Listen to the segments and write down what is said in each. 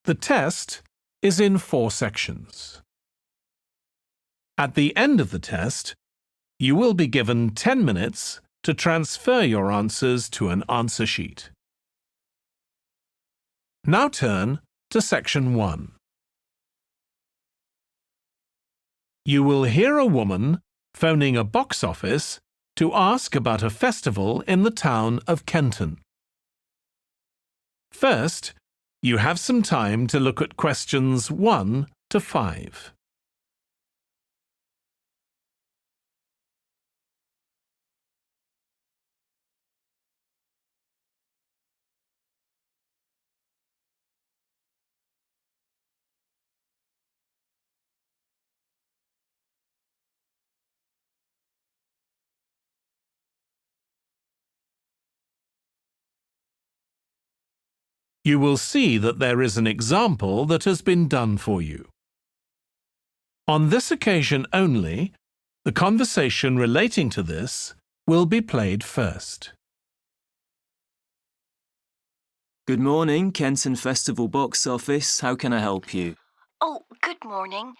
The test is in 4 sections. At the end of the test, you will be given 10 minutes to transfer your answers to an answer sheet. Now turn to Section 1. You will hear a woman phoning a box office to ask about a festival in the town of Kenton. First, you have some time to look at questions 1 to 5. You will see that there is an example that has been done for you. On this occasion only, the conversation relating to this will be played first. Good morning, Kenton Festival box office. How can I help you? Oh, good morning.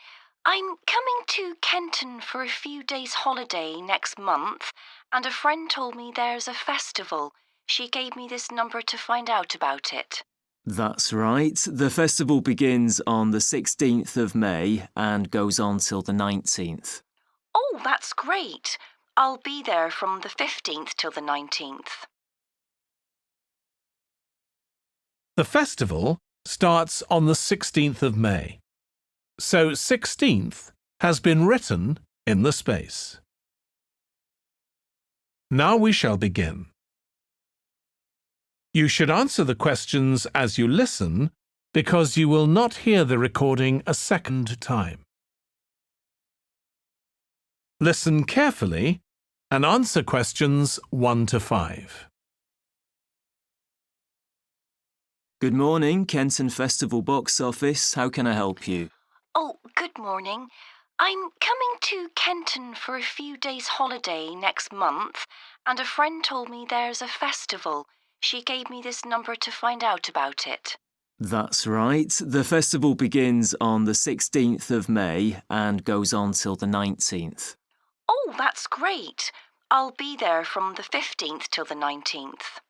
I'm coming to Kenton for a few days' holiday next month, and a friend told me there's a festival. She gave me this number to find out about it. That's right. The festival begins on the 16th of May and goes on till the 19th. Oh, that's great. I'll be there from the 15th till the 19th. The festival starts on the 16th of May, so 16th has been written in the space. Now we shall begin. You should answer the questions as you listen because you will not hear the recording a second time. Listen carefully and answer questions 1 to 5. Good morning, Kenton Festival box office. How can I help you? Oh, good morning. I'm coming to Kenton for a few days' holiday next month, and a friend told me there's a festival. She gave me this number to find out about it. That's right. The festival begins on the 16th of May and goes on till the 19th. Oh, that's great. I'll be there from the 15th till the 19th.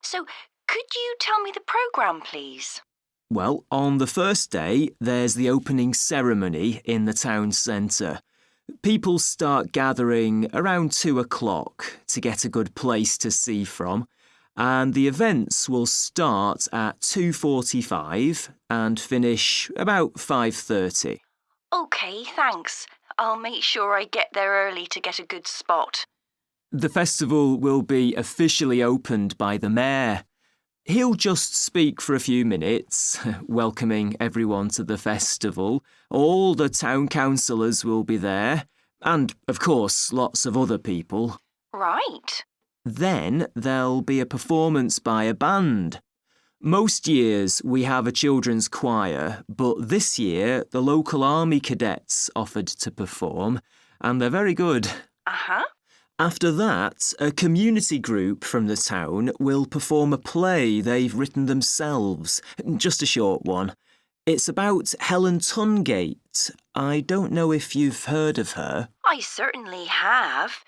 So, could you tell me the programme, please? Well, on the first day, there's the opening ceremony in the town centre. People start gathering around 2 o'clock to get a good place to see from, and the events will start at 2:45 and finish about 5:30. OK, thanks. I'll make sure I get there early to get a good spot. The festival will be officially opened by the mayor. He'll just speak for a few minutes, welcoming everyone to the festival. All the town councillors will be there, and, of course, lots of other people. Right. Then there'll be a performance by a band. Most years we have a children's choir, but this year the local army cadets offered to perform, and they're very good. Uh-huh. After that, a community group from the town will perform a play they've written themselves, just a short one. It's about Helen Tungate. I don't know if you've heard of her. I certainly have.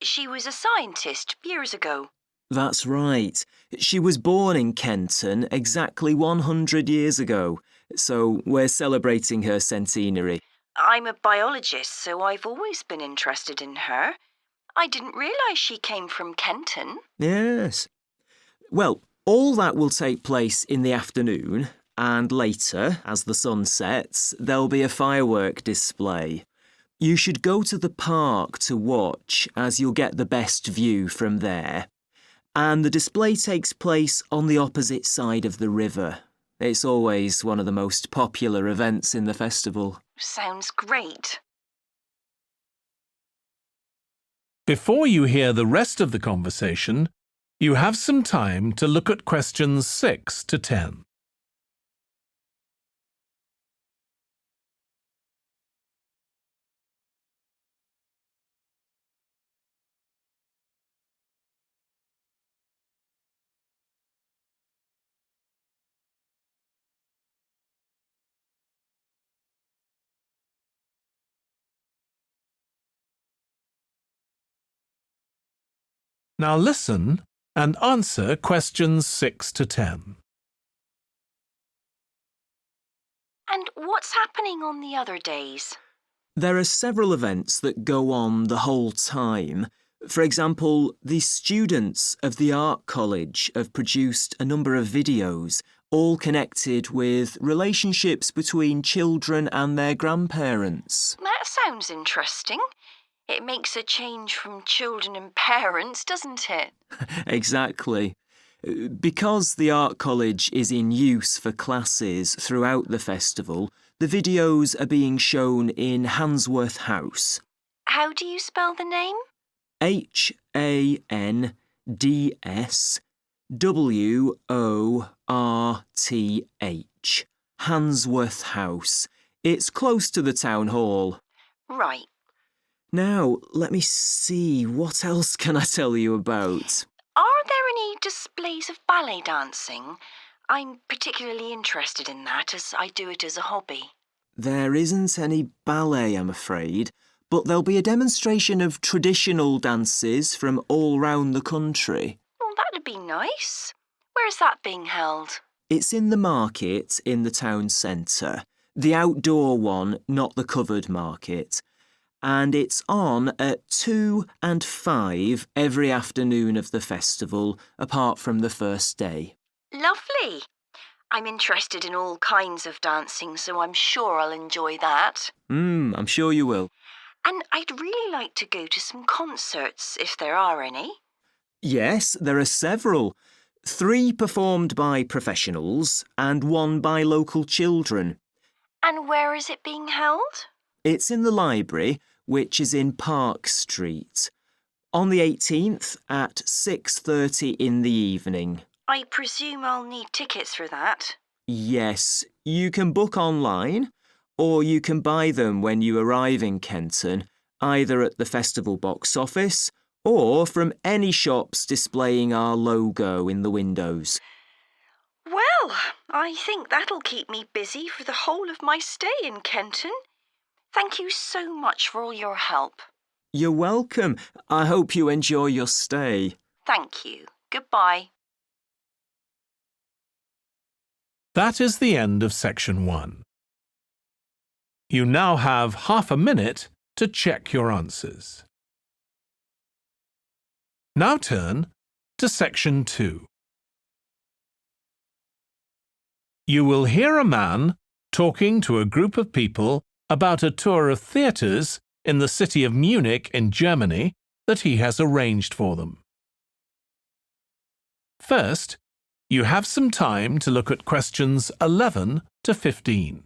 She was a scientist years ago. That's right. She was born in Kenton exactly 100 years ago, so we're celebrating her centenary. I'm a biologist, so I've always been interested in her. I didn't realise she came from Kenton. Yes. Well, all that will take place in the afternoon, and later, as the sun sets, there'll be a firework display. You should go to the park to watch, as you'll get the best view from there. And the display takes place on the opposite side of the river. It's always one of the most popular events in the festival. Sounds great. Before you hear the rest of the conversation, you have some time to look at questions 6 to 10. Now listen and answer questions 6 to 10. And what's happening on the other days? There are several events that go on the whole time. For example, the students of the art college have produced a number of videos, all connected with relationships between children and their grandparents. That sounds interesting. It makes a change from children and parents, doesn't it? Exactly. Because the art college is in use for classes throughout the festival, the videos are being shown in Handsworth House. How do you spell the name? Handsworth. Handsworth House. It's close to the town hall. Right. Now, let me see, what else can I tell you about? Are there any displays of ballet dancing? I'm particularly interested in that as I do it as a hobby. There isn't any ballet, I'm afraid, but there'll be a demonstration of traditional dances from all round the country. Well, that'd be nice. Where's that being held? It's in the market in the town centre. The outdoor one, not the covered market. And it's on at 2 and 5 every afternoon of the festival, apart from the first day. Lovely. I'm interested in all kinds of dancing, so I'm sure I'll enjoy that. I'm sure you will. And I'd really like to go to some concerts, if there are any. Yes, there are several. 3 performed by professionals and 1 by local children. And where is it being held? It's in the library, which is in Park Street. On the 18th at 6:30 in the evening. I presume I'll need tickets for that. Yes, you can book online, or you can buy them when you arrive in Kenton, either at the festival box office or from any shops displaying our logo in the windows. Well, I think that'll keep me busy for the whole of my stay in Kenton. Thank you so much for all your help. You're welcome. I hope you enjoy your stay. Thank you. Goodbye. That is the end of section 1. You now have half a minute to check your answers. Now turn to section 2. You will hear a man talking to a group of people about a tour of theatres in the city of Munich in Germany that he has arranged for them. First, you have some time to look at questions 11 to 15.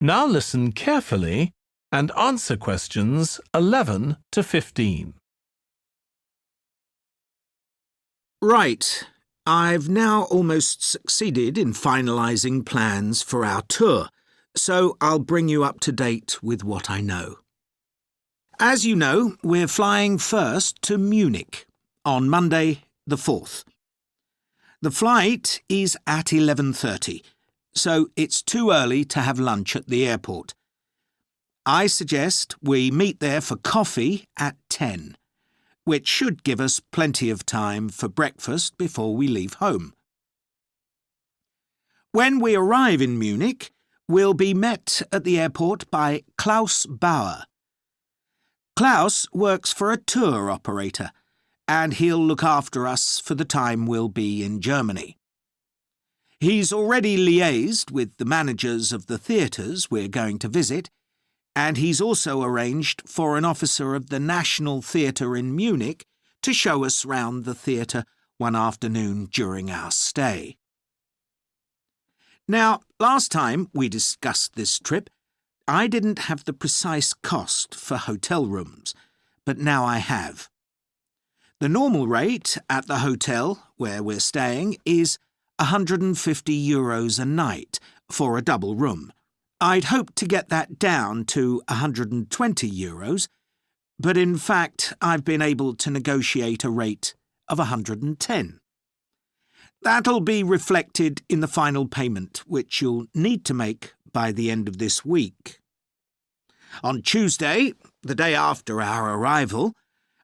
Now listen carefully and answer questions 11 to 15. Right. I've now almost succeeded in finalising plans for our tour, so I'll bring you up to date with what I know. As you know, we're flying first to Munich on Monday the 4th. The flight is at 11:30. So it's too early to have lunch at the airport. I suggest we meet there for coffee at 10, which should give us plenty of time for breakfast before we leave home. When we arrive in Munich, we'll be met at the airport by Klaus Bauer. Klaus works for a tour operator, and he'll look after us for the time we'll be in Germany. He's already liaised with the managers of the theatres we're going to visit, and he's also arranged for an officer of the National Theatre in Munich to show us round the theatre one afternoon during our stay. Now, last time we discussed this trip, I didn't have the precise cost for hotel rooms, but now I have. The normal rate at the hotel where we're staying is €150 a night for a double room. I'd hoped to get that down to €120, but in fact I've been able to negotiate a rate of €110. That'll be reflected in the final payment, which you'll need to make by the end of this week. On Tuesday, the day after our arrival,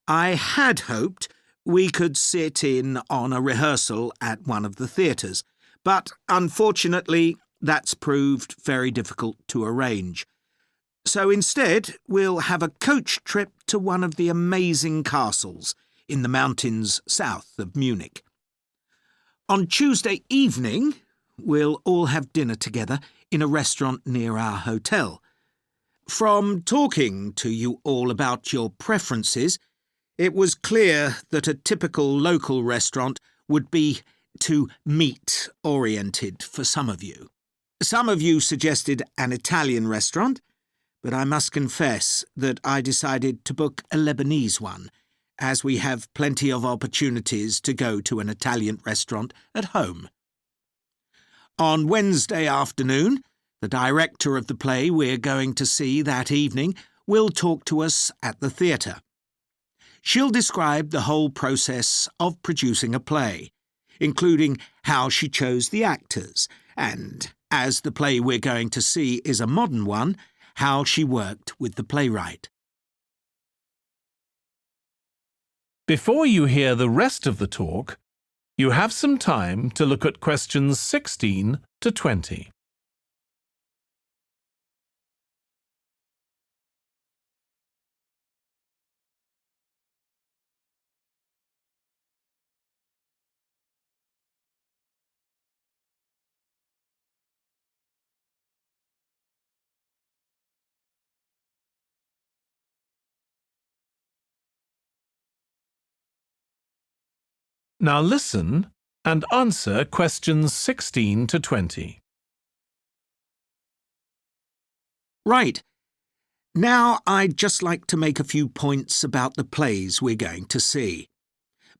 I had hoped we could sit in on a rehearsal at one of the theatres, but unfortunately that's proved very difficult to arrange. So instead, we'll have a coach trip to one of the amazing castles in the mountains south of Munich. On Tuesday evening, we'll all have dinner together in a restaurant near our hotel. From talking to you all about your preferences, it was clear that a typical local restaurant would be too meat-oriented for some of you. Some of you suggested an Italian restaurant, but I must confess that I decided to book a Lebanese one, as we have plenty of opportunities to go to an Italian restaurant at home. On Wednesday afternoon, the director of the play we're going to see that evening will talk to us at the theatre. She'll describe the whole process of producing a play, including how she chose the actors, and, as the play we're going to see is a modern one, how she worked with the playwright. Before you hear the rest of the talk, you have some time to look at questions 16 to 20. Now listen and answer questions 16 to 20. Right. Now I'd just like to make a few points about the plays we're going to see,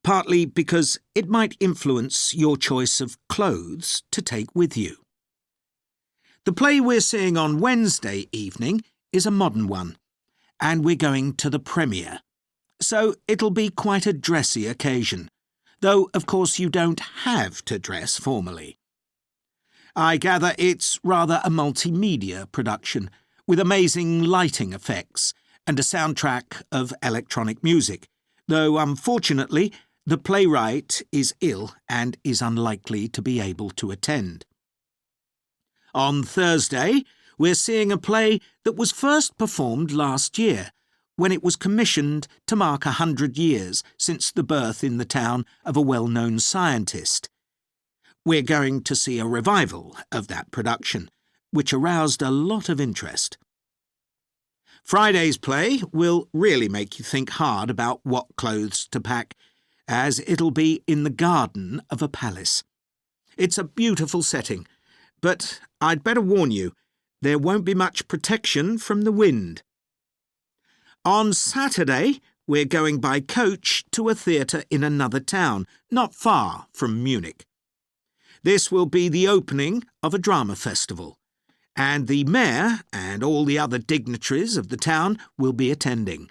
partly because it might influence your choice of clothes to take with you. The play we're seeing on Wednesday evening is a modern one, and we're going to the premiere, so it'll be quite a dressy occasion, though of course you don't have to dress formally. I gather it's rather a multimedia production, with amazing lighting effects and a soundtrack of electronic music, though unfortunately the playwright is ill and is unlikely to be able to attend. On Thursday, we're seeing a play that was first performed last year, when it was commissioned to mark 100 years since the birth in the town of a well-known scientist. We're going to see a revival of that production, which aroused a lot of interest. Friday's play will really make you think hard about what clothes to pack, as it'll be in the garden of a palace. It's a beautiful setting, but I'd better warn you, there won't be much protection from the wind. On Saturday, we're going by coach to a theatre in another town, not far from Munich. This will be the opening of a drama festival, and the mayor and all the other dignitaries of the town will be attending.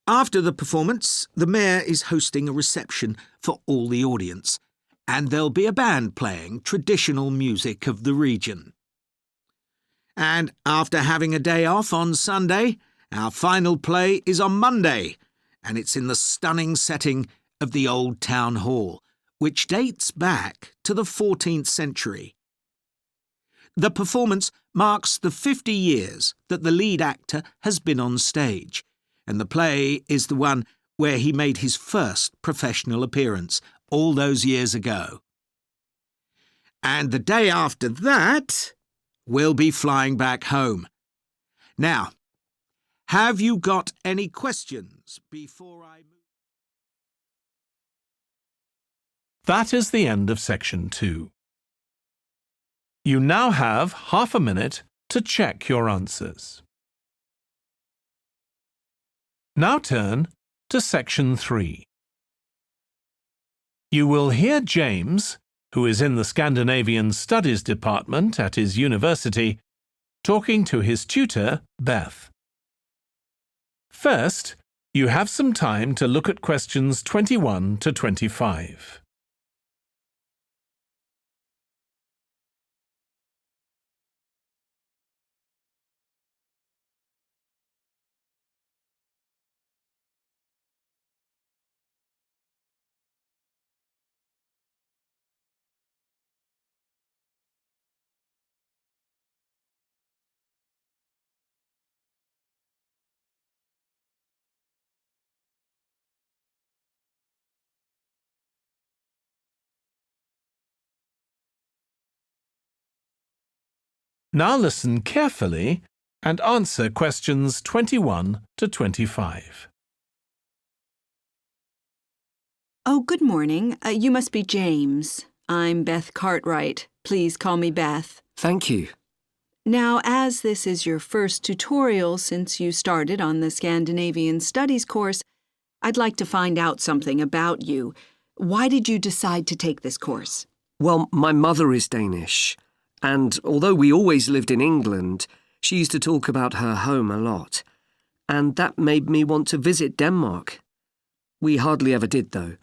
After the performance, the mayor is hosting a reception for all the audience, and there'll be a band playing traditional music of the region. And after having a day off on Sunday, our final play is on Monday, and it's in the stunning setting of the Old Town Hall, which dates back to the 14th century. The performance marks the 50 years that the lead actor has been on stage, and the play is the one where he made his first professional appearance all those years ago. And the day after that, we'll be flying back home. Now, have you got any questions before I move? That is the end of section 2. You now have half a minute to check your answers. Now turn to Section 3. You will hear James, who is in the Scandinavian Studies Department at his university, talking to his tutor, Beth. First, you have some time to look at questions 21 to 25. Now listen carefully and answer questions 21 to 25. Oh, good morning. You must be James. I'm Beth Cartwright. Please call me Beth. Thank you. Now, as this is your first tutorial since you started on the Scandinavian Studies course, I'd like to find out something about you. Why did you decide to take this course? Well, my mother is Danish, and although we always lived in England, she used to talk about her home a lot, and that made me want to visit Denmark. We hardly ever did, though.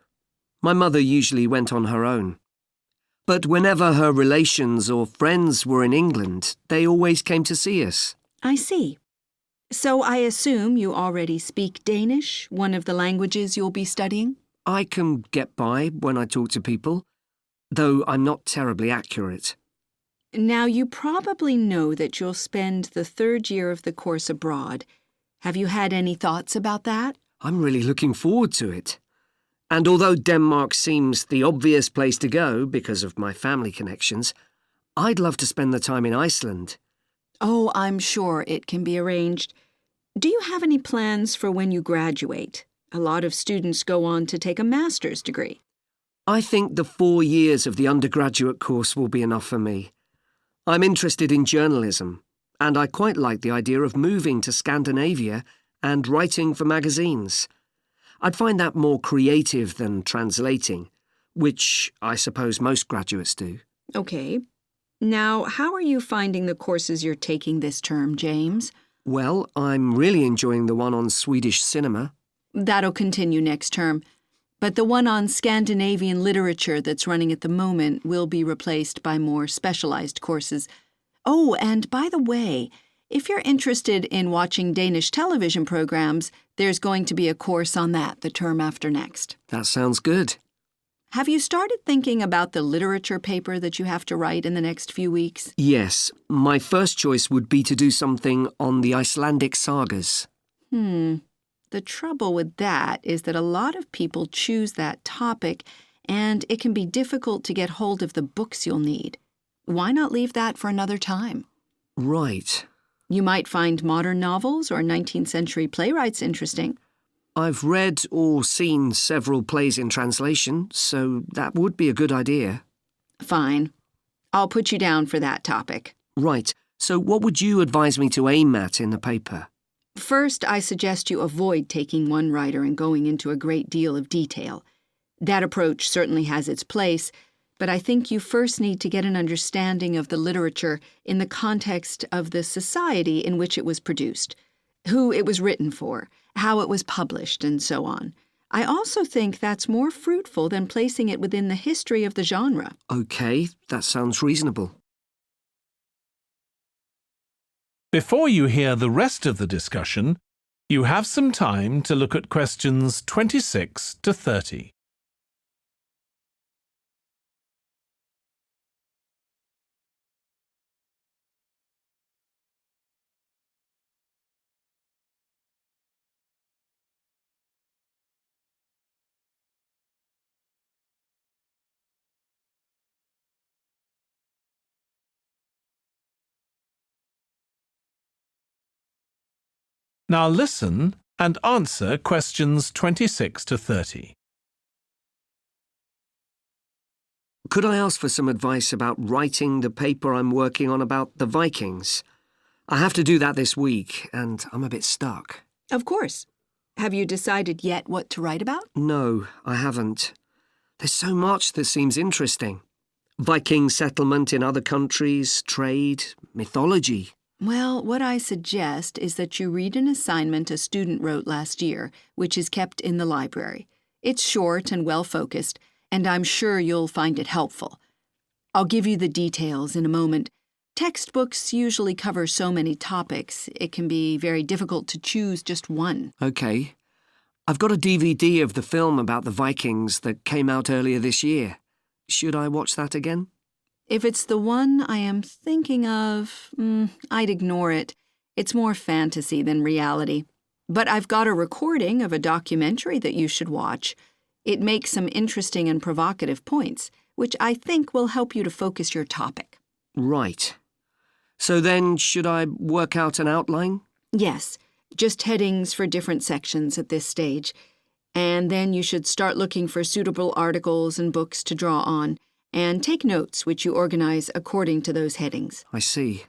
My mother usually went on her own. But whenever her relations or friends were in England, they always came to see us. I see. So I assume you already speak Danish, one of the languages you'll be studying? I can get by when I talk to people, though I'm not terribly accurate. Now, you probably know that you'll spend the third year of the course abroad. Have you had any thoughts about that? I'm really looking forward to it. And although Denmark seems the obvious place to go because of my family connections, I'd love to spend the time in Iceland. Oh, I'm sure it can be arranged. Do you have any plans for when you graduate? A lot of students go on to take a master's degree. I think the 4 years of the undergraduate course will be enough for me. I'm interested in journalism, and I quite like the idea of moving to Scandinavia and writing for magazines. I'd find that more creative than translating, which I suppose most graduates do. Okay. Now, how are you finding the courses you're taking this term, James? Well, I'm really enjoying the one on Swedish cinema. That'll continue next term. But the one on Scandinavian literature that's running at the moment will be replaced by more specialized courses. Oh, and by the way, if you're interested in watching Danish television programs, there's going to be a course on that the term after next. That sounds good. Have you started thinking about the literature paper that you have to write in the next few weeks? Yes, my first choice would be to do something on the Icelandic sagas. The trouble with that is that a lot of people choose that topic, and it can be difficult to get hold of the books you'll need. Why not leave that for another time? Right. You might find modern novels or 19th century playwrights interesting. I've read or seen several plays in translation, so that would be a good idea. Fine. I'll put you down for that topic. Right. So what would you advise me to aim at in the paper? First, I suggest you avoid taking one writer and going into a great deal of detail. That approach certainly has its place, but I think you first need to get an understanding of the literature in the context of the society in which it was produced, who it was written for, how it was published, and so on. I also think that's more fruitful than placing it within the history of the genre. Okay, that sounds reasonable. Before you hear the rest of the discussion, you have some time to look at questions 26 to 30. Now listen and answer questions 26 to 30. Could I ask for some advice about writing the paper I'm working on about the Vikings? I have to do that this week, and I'm a bit stuck. Of course. Have you decided yet what to write about? No, I haven't. There's so much that seems interesting. Viking settlement in other countries, trade, mythology. Well, what I suggest is that you read an assignment a student wrote last year, which is kept in the library. It's short and well-focused, and I'm sure you'll find it helpful. I'll give you the details in a moment. Textbooks usually cover so many topics, it can be very difficult to choose just one. OK. I've got a DVD of the film about the Vikings that came out earlier this year. Should I watch that again? If it's the one I am thinking of, I'd ignore it. It's more fantasy than reality. But I've got a recording of a documentary that you should watch. It makes some interesting and provocative points, which I think will help you to focus your topic. Right. So then, should I work out an outline? Yes, just headings for different sections at this stage. And then you should start looking for suitable articles and books to draw on, and take notes which you organize according to those headings. I see.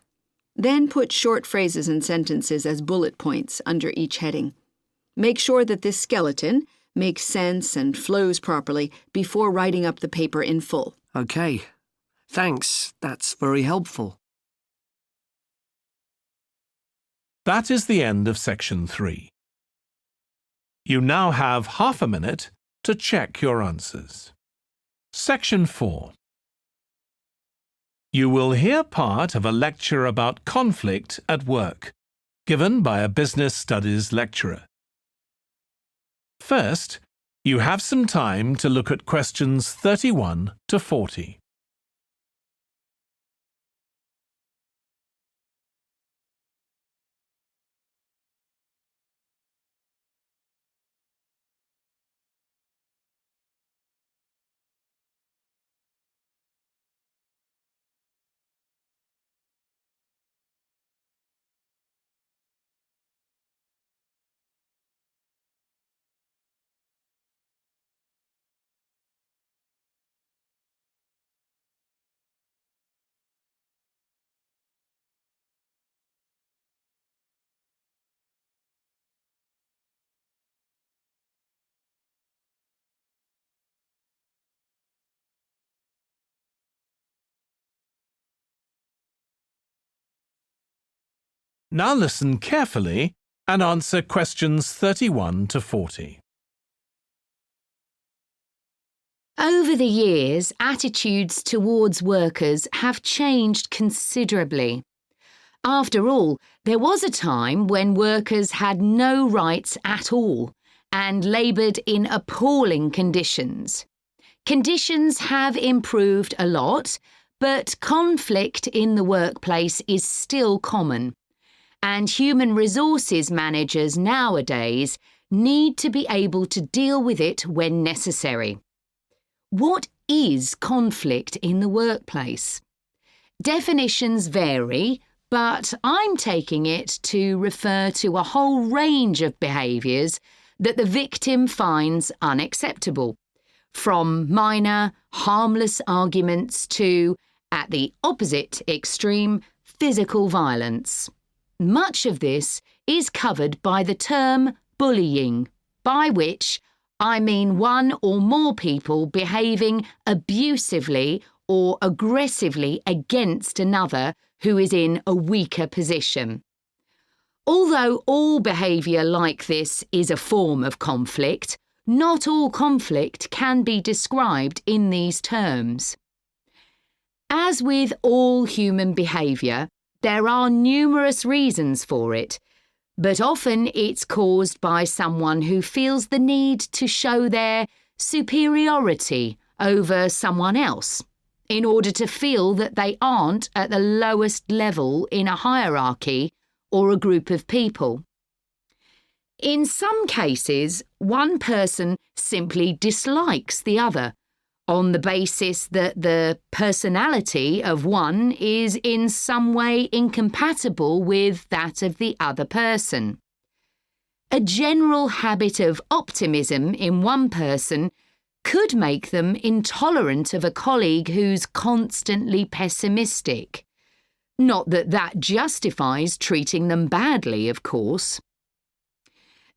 Then put short phrases and sentences as bullet points under each heading. Make sure that this skeleton makes sense and flows properly before writing up the paper in full. OK. Thanks, that's very helpful. That is the end of section 3. You now have half a minute to check your answers. Section 4. You will hear part of a lecture about conflict at work, given by a business studies lecturer. First, you have some time to look at questions 31 to 40. Now listen carefully and answer questions 31 to 40. Over the years, attitudes towards workers have changed considerably. After all, there was a time when workers had no rights at all and laboured in appalling conditions. Conditions have improved a lot, but conflict in the workplace is still common. And human resources managers nowadays need to be able to deal with it when necessary. What is conflict in the workplace? Definitions vary, but I'm taking it to refer to a whole range of behaviours that the victim finds unacceptable, from minor, harmless arguments to, at the opposite extreme, physical violence. Much of this is covered by the term bullying, by which I mean one or more people behaving abusively or aggressively against another who is in a weaker position. Although all behaviour like this is a form of conflict, not all conflict can be described in these terms. As with all human behaviour, there are numerous reasons for it, but often it's caused by someone who feels the need to show their superiority over someone else in order to feel that they aren't at the lowest level in a hierarchy or a group of people. In some cases, one person simply dislikes the other on the basis that the personality of one is in some way incompatible with that of the other person. A general habit of optimism in one person could make them intolerant of a colleague who's constantly pessimistic. Not that that justifies treating them badly, of course.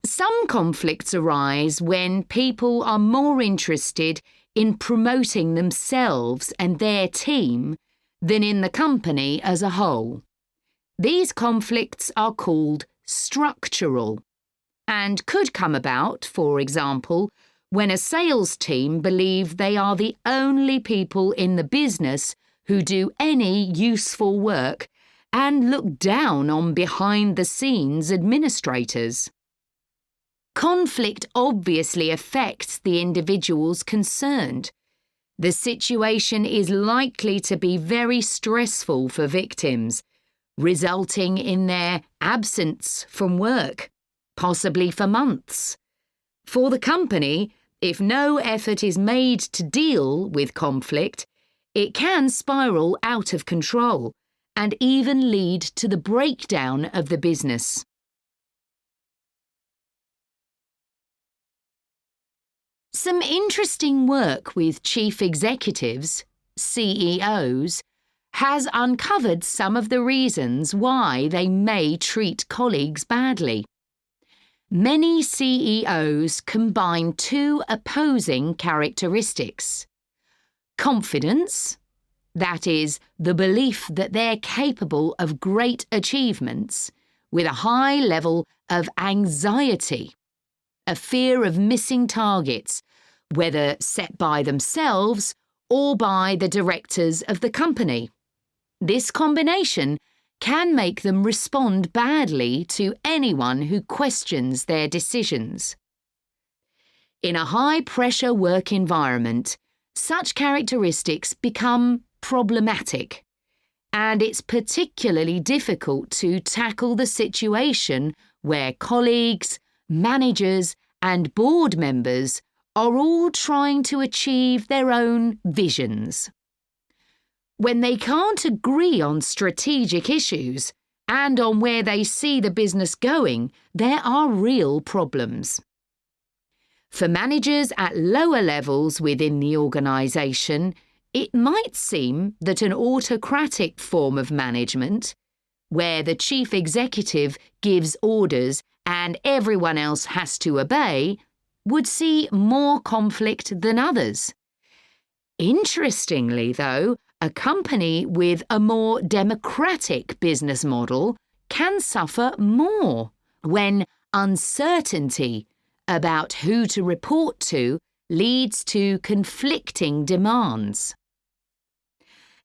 Some conflicts arise when people are more interested in promoting themselves and their team than in the company as a whole. These conflicts are called structural and could come about, for example, when a sales team believe they are the only people in the business who do any useful work and look down on behind-the-scenes administrators. Conflict obviously affects the individuals concerned. The situation is likely to be very stressful for victims, resulting in their absence from work, possibly for months. For the company, if no effort is made to deal with conflict, it can spiral out of control and even lead to the breakdown of the business. Some interesting work with chief executives, CEOs, has uncovered some of the reasons why they may treat colleagues badly. Many CEOs combine two opposing characteristics: confidence, that is, the belief that they're capable of great achievements, with a high level of anxiety, a fear of missing targets, whether set by themselves or by the directors of the company. This combination can make them respond badly to anyone who questions their decisions. In a high-pressure work environment, such characteristics become problematic, and it's particularly difficult to tackle the situation where colleagues, managers, and board members are all trying to achieve their own visions. When they can't agree on strategic issues and on where they see the business going, there are real problems. For managers at lower levels within the organisation, it might seem that an autocratic form of management, where the chief executive gives orders and everyone else has to obey, would see more conflict than others. Interestingly, though, a company with a more democratic business model can suffer more when uncertainty about who to report to leads to conflicting demands.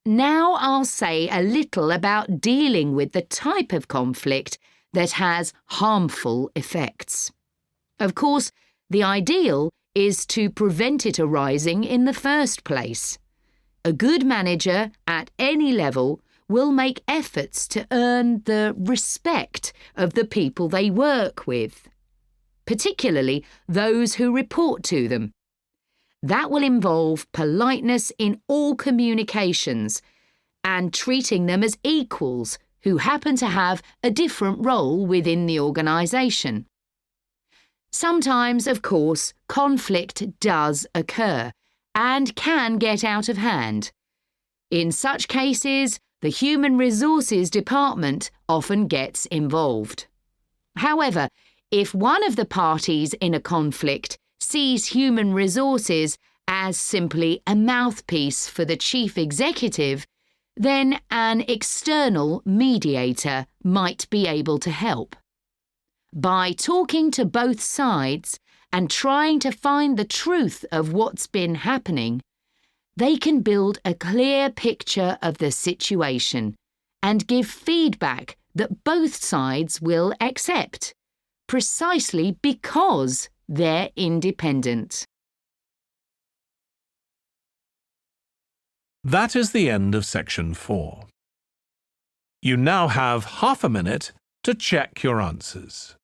Now I'll say a little about dealing with the type of conflict that has harmful effects. Of course, the ideal is to prevent it arising in the first place. A good manager at any level will make efforts to earn the respect of the people they work with, particularly those who report to them. That will involve politeness in all communications and treating them as equals who happen to have a different role within the organisation. Sometimes, of course, conflict does occur and can get out of hand. In such cases, the Human Resources Department often gets involved. However, if one of the parties in a conflict sees human resources as simply a mouthpiece for the chief executive, then an external mediator might be able to help. By talking to both sides and trying to find the truth of what's been happening, they can build a clear picture of the situation and give feedback that both sides will accept, precisely because they're independent. That is the end of section 4. You now have half a minute to check your answers.